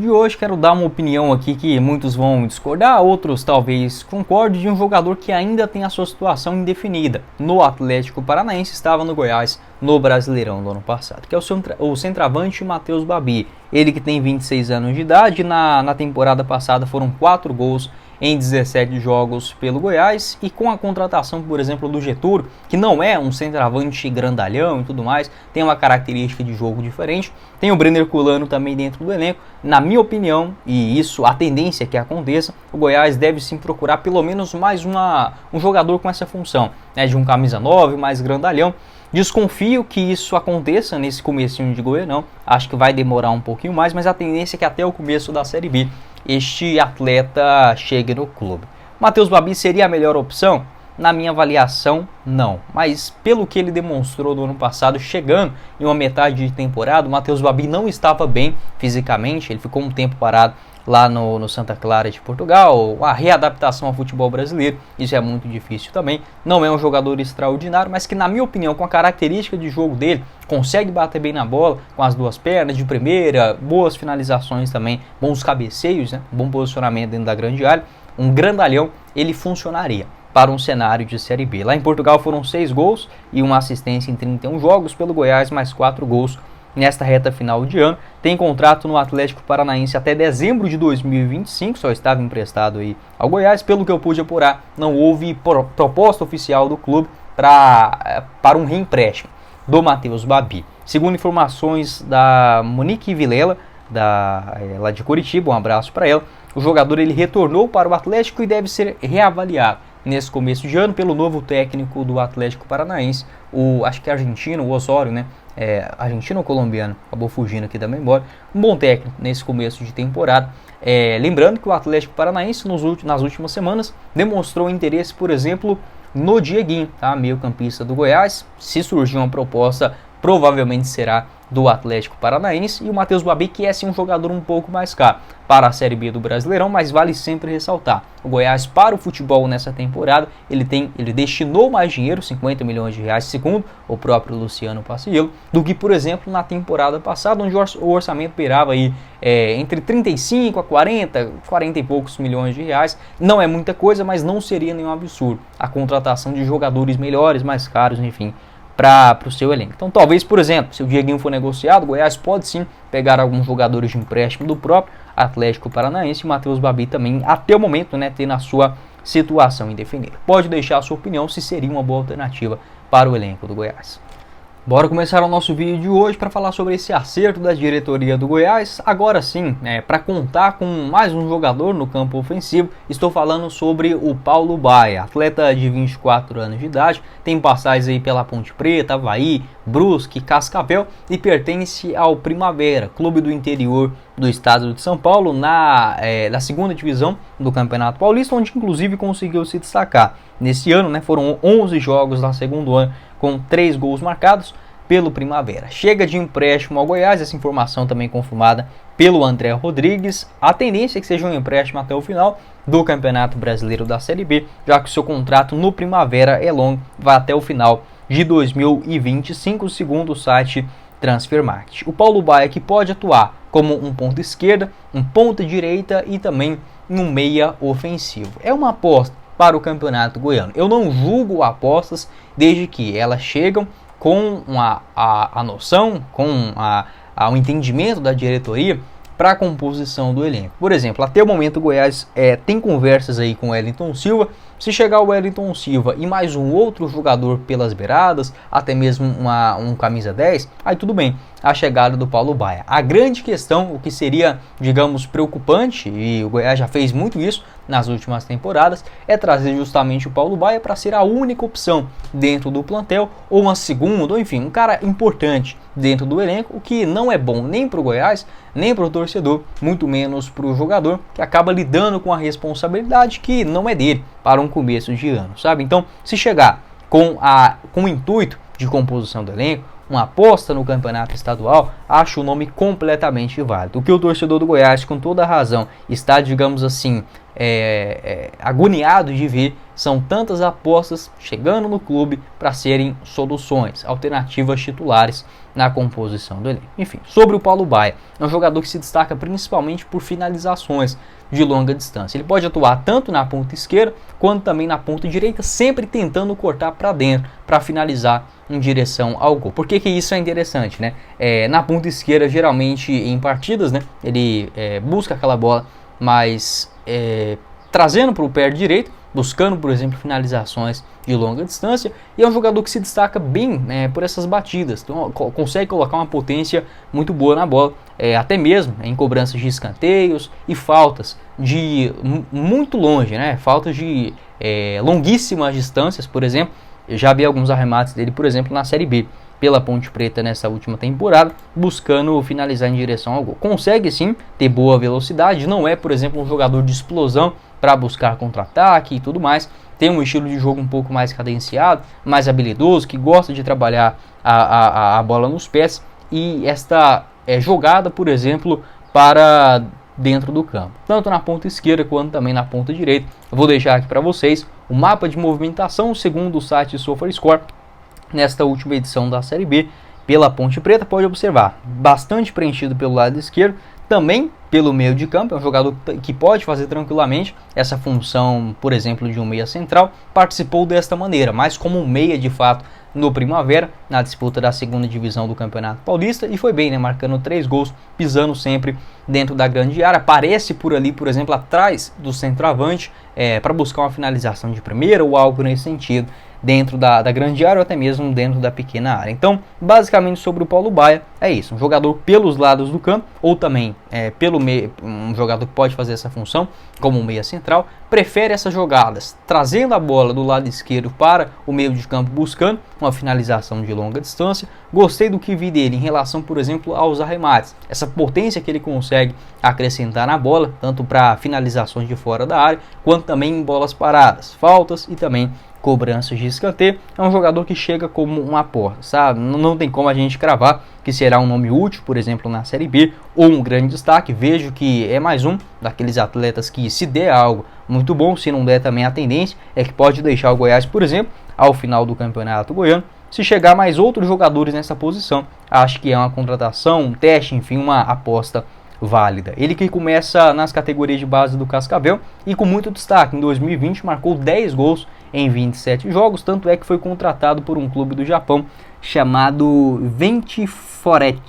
De hoje quero dar uma opinião aqui que muitos vão discordar, outros talvez concordem, de um jogador que ainda tem a sua situação indefinida. No Atlético Paranaense, estava no Goiás no Brasileirão do ano passado, que é o centroavante Matheus Babi. Ele que tem 26 anos de idade, na temporada passada foram 4 gols em 17 jogos pelo Goiás, e com a contratação, por exemplo, do Getúlio, que não é um centroavante grandalhão e tudo mais, tem uma característica de jogo diferente, tem o Brenner Culano também dentro do elenco. Na minha opinião, e isso a tendência é que aconteça, o Goiás deve sim procurar pelo menos mais um jogador com essa função, né, de um camisa 9, mais grandalhão. Desconfio que isso aconteça nesse comecinho de Goianão, acho que vai demorar um pouquinho mais, mas a tendência é que até o começo da Série B este atleta chegue no clube. Matheus Babi seria a melhor opção? Na minha avaliação, não. Mas pelo que ele demonstrou no ano passado, chegando em uma metade de temporada, o Matheus Babi não estava bem fisicamente, ele ficou um tempo parado lá no Santa Clara de Portugal, a readaptação ao futebol brasileiro, isso é muito difícil também. Não é um jogador extraordinário, mas que, na minha opinião, com a característica de jogo dele, consegue bater bem na bola, com as duas pernas de primeira, boas finalizações também, bons cabeceios, né? Bom posicionamento dentro da grande área, um grandalhão, ele funcionaria para um cenário de Série B. Lá em Portugal foram 6 gols e uma assistência em 31 jogos, pelo Goiás mais 4 gols nesta reta final de ano. Tem contrato no Atlético Paranaense até dezembro de 2025, só estava emprestado aí ao Goiás. Pelo que eu pude apurar, não houve proposta oficial do clube para um reempréstimo do Matheus Babi. Segundo informações da Monique Vilela, lá de Curitiba, um abraço para ela, o jogador ele retornou para o Atlético e deve ser reavaliado nesse começo de ano pelo novo técnico do Atlético Paranaense, acho que é argentino, o Osório, né? Argentino ou colombiano, acabou fugindo aqui da memória. Um bom técnico nesse começo de temporada. Lembrando que o Atlético Paranaense nas últimas semanas demonstrou interesse, por exemplo, no Dieguinho, tá? Meio campista do Goiás. Se surgir uma proposta, provavelmente será do Atlético Paranaense. E o Matheus Babi, que é sim um jogador um pouco mais caro para a Série B do Brasileirão, mas vale sempre ressaltar, o Goiás para o futebol nessa temporada, ele destinou mais dinheiro, 50 milhões de reais, segundo o próprio Luciano Paciello, do que, por exemplo, na temporada passada, onde o orçamento beirava aí entre 35 a 40 e poucos milhões de reais. Não é muita coisa, mas não seria nenhum absurdo a contratação de jogadores melhores, mais caros, enfim, para o seu elenco. Então talvez, por exemplo, se o Dieguinho for negociado, o Goiás pode sim pegar alguns jogadores de empréstimo do próprio Atlético Paranaense, e o Matheus Babi também, até o momento, né, ter na sua situação indefinida. Pode deixar a sua opinião se seria uma boa alternativa para o elenco do Goiás. Bora começar o nosso vídeo de hoje para falar sobre esse acerto da diretoria do Goiás. Agora sim, para contar com mais um jogador no campo ofensivo, estou falando sobre o Paulo Baia, atleta de 24 anos de idade, tem passagens aí pela Ponte Preta, Avaí, Brusque, Cascavel e pertence ao Primavera, clube do interior do estado de São Paulo, na segunda divisão do Campeonato Paulista, onde inclusive conseguiu se destacar. Nesse ano, né, foram 11 jogos na segundo ano, com 3 gols marcados pelo Primavera. Chega de empréstimo ao Goiás, essa informação também confirmada pelo André Rodrigues. A tendência é que seja um empréstimo até o final do Campeonato Brasileiro da Série B, já que o seu contrato no Primavera é longo, vai até o final de 2025, segundo o site Transfermarkt. O Paulo Baia, que pode atuar como um ponta esquerda, um ponta direita e também um meia ofensivo. É uma aposta para o Campeonato Goiano. Eu não julgo apostas desde que elas chegam com a noção, com o entendimento da diretoria para a composição do elenco. Por exemplo, até o momento o Goiás tem conversas aí com o Wellington Silva. Se chegar o Wellington Silva e mais um outro jogador pelas beiradas, até mesmo um camisa 10, aí tudo bem, a chegada do Paulo Baia. A grande questão, o que seria, digamos, preocupante, e o Goiás já fez muito isso nas últimas temporadas, é trazer justamente o Paulo Baia para ser a única opção dentro do plantel, ou uma segunda, ou enfim, um cara importante dentro do elenco, o que não é bom nem para o Goiás, nem para o torcedor, muito menos para o jogador, que acaba lidando com a responsabilidade que não é dele para um começo de ano, sabe? Então, se chegar com o intuito de composição do elenco, uma aposta no campeonato estadual, acho o nome completamente válido. O que o torcedor do Goiás, com toda razão, está, digamos assim, agoniado de ver, são tantas apostas chegando no clube para serem soluções, alternativas titulares na composição do elenco. Enfim, sobre o Paulo Baia, é um jogador que se destaca principalmente por finalizações de longa distância. Ele pode atuar tanto na ponta esquerda quanto também na ponta direita, sempre tentando cortar para dentro para finalizar em direção ao gol. Por que isso é interessante, né? Na ponta esquerda, geralmente em partidas, né, ele busca aquela bola mais trazendo para o pé direito, buscando, por exemplo, finalizações de longa distância, e é um jogador que se destaca bem por essas batidas, então consegue colocar uma potência muito boa na bola, até mesmo em cobranças de escanteios e faltas de muito longe, né? Faltas de longuíssimas distâncias, por exemplo. Eu já vi alguns arremates dele, por exemplo, na Série B, pela Ponte Preta nessa última temporada, buscando finalizar em direção ao gol. Consegue sim ter boa velocidade, não é, por exemplo, um jogador de explosão para buscar contra-ataque e tudo mais. Tem um estilo de jogo um pouco mais cadenciado, mais habilidoso, que gosta de trabalhar a bola nos pés, e esta jogada, por exemplo, para dentro do campo, tanto na ponta esquerda quanto também na ponta direita. Eu vou deixar aqui para vocês o mapa de movimentação segundo o site SofaScore nesta última edição da Série B pela Ponte Preta. Pode observar, bastante preenchido pelo lado esquerdo, também pelo meio de campo. É um jogador que pode fazer tranquilamente essa função, por exemplo, de um meia central. Participou desta maneira, mas como um meia de fato no Primavera, na disputa da segunda divisão do Campeonato Paulista, e foi bem, né, marcando 3 gols, pisando sempre dentro da grande área. Aparece por ali, por exemplo, atrás do centroavante, para buscar uma finalização de primeira ou algo nesse sentido, dentro da grande área ou até mesmo dentro da pequena área. Então, basicamente sobre o Paulo Baia, é isso, um jogador pelos lados do campo, ou também pelo meio, um jogador que pode fazer essa função como um meia central, prefere essas jogadas, trazendo a bola do lado esquerdo para o meio de campo, buscando uma finalização de longa distância. Gostei do que vi dele em relação, por exemplo, aos arremates, essa potência que ele consegue acrescentar na bola, tanto para finalizações de fora da área, quanto também em bolas paradas, faltas e também cobranças de escanteio. É um jogador que chega como uma aposta, sabe? Não tem como a gente cravar que será um nome útil, por exemplo, na Série B, ou um grande destaque. Vejo que é mais um daqueles atletas que, se der algo muito bom, se não der também, a tendência é que pode deixar o Goiás, por exemplo, ao final do Campeonato Goiano. Se chegar mais outros jogadores nessa posição, acho que é uma contratação, um teste, enfim, uma aposta válida. Ele que começa nas categorias de base do Cascavel e com muito destaque. Em 2020 marcou 10 gols em 27 jogos, tanto é que foi contratado por um clube do Japão chamado Ventforet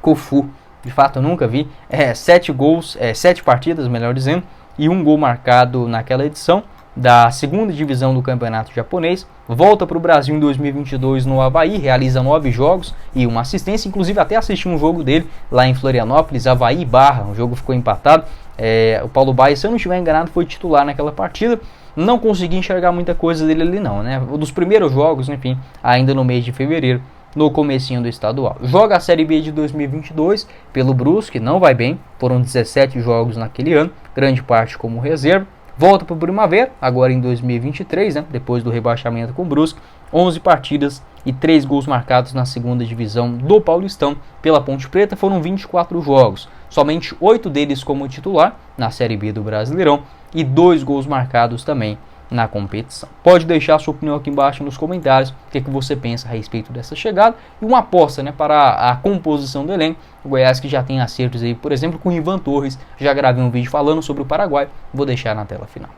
Kofu. De fato eu nunca vi. 7 gols, 7 partidas, melhor dizendo, e 1 gol marcado naquela edição da segunda divisão do campeonato japonês. Volta para o Brasil em 2022 no Avaí, realiza 9 jogos e uma assistência. Inclusive até assisti um jogo dele lá em Florianópolis, Avaí e Barra. O jogo ficou empatado. O Paulo Baia, se eu não estiver enganado, foi titular naquela partida. Não consegui enxergar muita coisa dele ali não, né? Um dos primeiros jogos, enfim, ainda no mês de fevereiro, no comecinho do estadual. Joga a Série B de 2022 pelo Brusque, não vai bem. Foram 17 jogos naquele ano, grande parte como reserva. Volta para o Primavera, agora em 2023, né, depois do rebaixamento com o Brusque. 11 partidas e 3 gols marcados na segunda divisão do Paulistão pela Ponte Preta. Foram 24 jogos, somente 8 deles como titular na Série B do Brasileirão e 2 gols marcados também na competição. Pode deixar a sua opinião aqui embaixo nos comentários, o que você pensa a respeito dessa chegada e uma aposta, né, para a composição do elenco. O Goiás que já tem acertos aí, por exemplo, com o Ivan Torres. Já gravei um vídeo falando sobre o Paraguai, vou deixar na tela final.